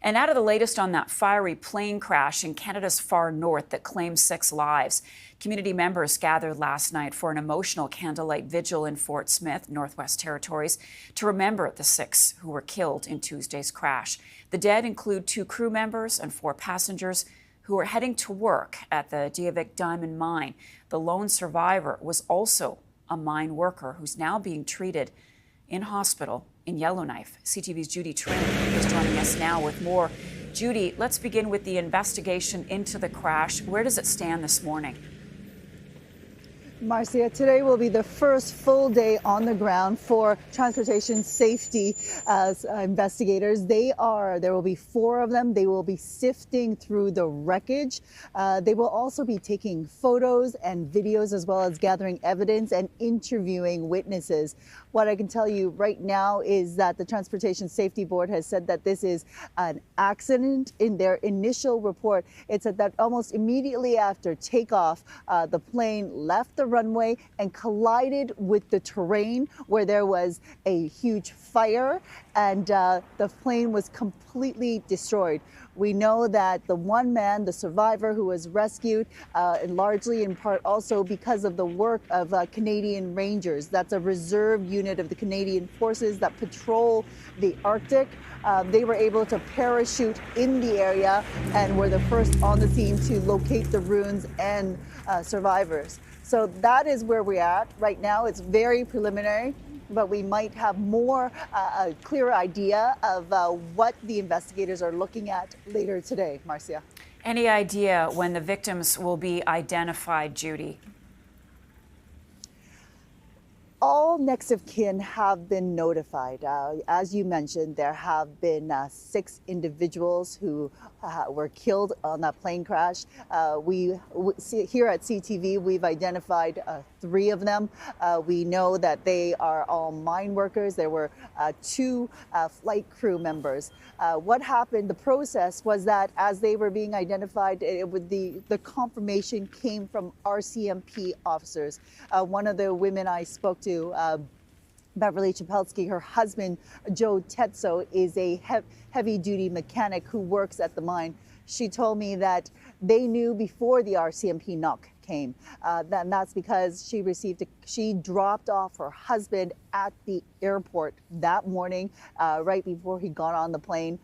And out of the latest on that fiery plane crash in Canada's far north that claimed 6 lives, community members gathered last night for an emotional candlelight vigil in Fort Smith, Northwest Territories, to remember the 6 who were killed in Tuesday's crash. The dead include 2 crew members and 4 passengers who were heading to work at the N.W.T diamond mine. The lone survivor was also a mine worker who's now being treated in hospital in Yellowknife. CTV's Judy Trinh is joining us now with more. Judy, let's begin with the investigation into the crash. Where does it stand this morning? Marcia, today will be the first full day on the ground for transportation safety investigators. There will be 4 of them. They will be sifting through the wreckage. They will also be taking photos and videos, as well as gathering evidence and interviewing witnesses. What I can tell you right now is that the Transportation Safety Board has said that this is an accident. In their initial report, it said that almost immediately after takeoff, the plane left the runway and collided with the terrain where there was a huge fire, and the plane was completely destroyed. We know that the one man, the survivor who was rescued, and largely in part also because of the work of Canadian Rangers. That's a reserve unit of the Canadian Forces that patrol the Arctic. They were able to parachute in the area and were the first on the scene to locate the ruins and survivors. So that is where we're at right now. It's very preliminary, but we might have a clearer idea of what the investigators are looking at later today. Marcia. Any idea when the victims will be identified, Judy? All next of kin have been notified. As you mentioned, there have been 6 individuals who were killed on that plane crash. Here at CTV, we've identified 3 of them. We know that they are all mine workers. There were 2 flight crew members. What happened, the process was that as they were being identified, the confirmation came from RCMP officers. One of the women I spoke to, Beverly Chapelsky, her husband, Joe Tetso, is a heavy-duty mechanic who works at the mine. She told me that they knew before the RCMP knock came. That's because she dropped off her husband at the airport that morning, right before he got on the plane.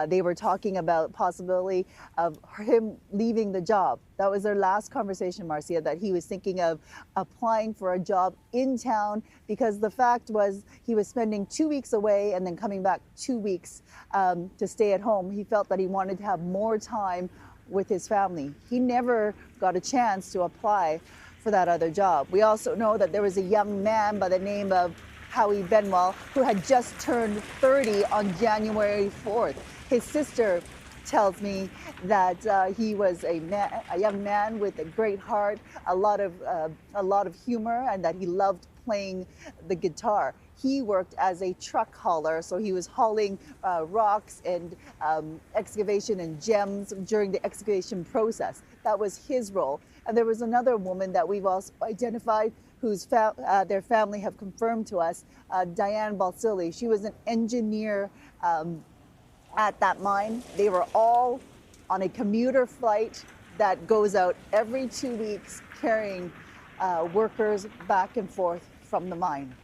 They were talking about possibility of him leaving the job. That was their last conversation, Marcia, that he was thinking of applying for a job in town, because the fact was he was spending 2 weeks away and then coming back 2 weeks to stay at home. He felt that he wanted to have more time with his family. He never got a chance to apply for that other job. We also know that there was a young man by the name of Howie Benwell who had just turned 30 on January 4th. His sister tells me that he was a young man with a great heart, a lot of humor, and that he loved playing the guitar. He worked as a truck hauler, so he was hauling rocks and excavation and gems during the excavation process. That was his role. And there was another woman that we've also identified whose their family have confirmed to us, Diane Balsillie. She was an engineer at that mine. They were all on a commuter flight that goes out every 2 weeks, carrying workers back and forth from the mine.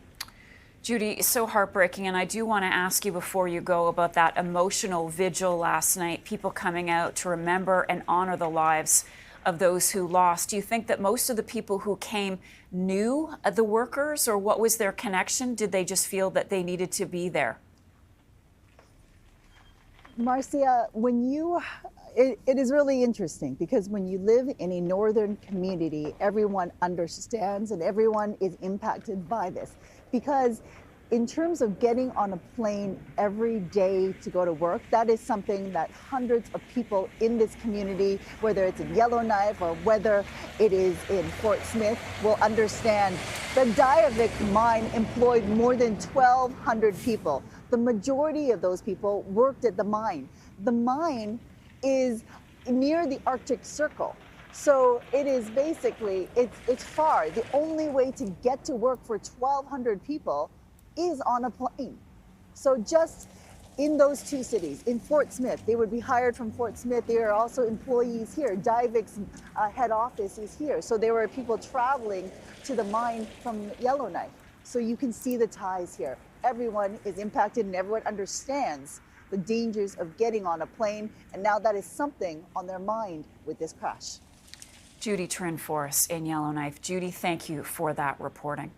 Judy, it's so heartbreaking, and I do want to ask you before you go about that emotional vigil last night, people coming out to remember and honor the lives of those who lost. Do you think that most of the people who came knew the workers, or what was their connection? Did they just feel that they needed to be there? Marcia, it is really interesting, because when you live in a northern community, everyone understands and everyone is impacted by this. Because in terms of getting on a plane every day to go to work, that is something that hundreds of people in this community, whether it's in Yellowknife or whether it is in Fort Smith, will understand. The N.W.T mine employed more than 1,200 people. The majority of those people worked at the mine. The mine is near the Arctic Circle. So it is basically, it's far. The only way to get to work for 1,200 people is on a plane. So just in those two cities, in Fort Smith. They would be hired from Fort Smith. There are also employees here. Divic's head office is here. So there were people traveling to the mine from Yellowknife. So you can see the ties here. Everyone is impacted and everyone understands the dangers of getting on a plane. And now that is something on their mind with this crash. Judy Trinh for us in Yellowknife. Judy, thank you for that reporting.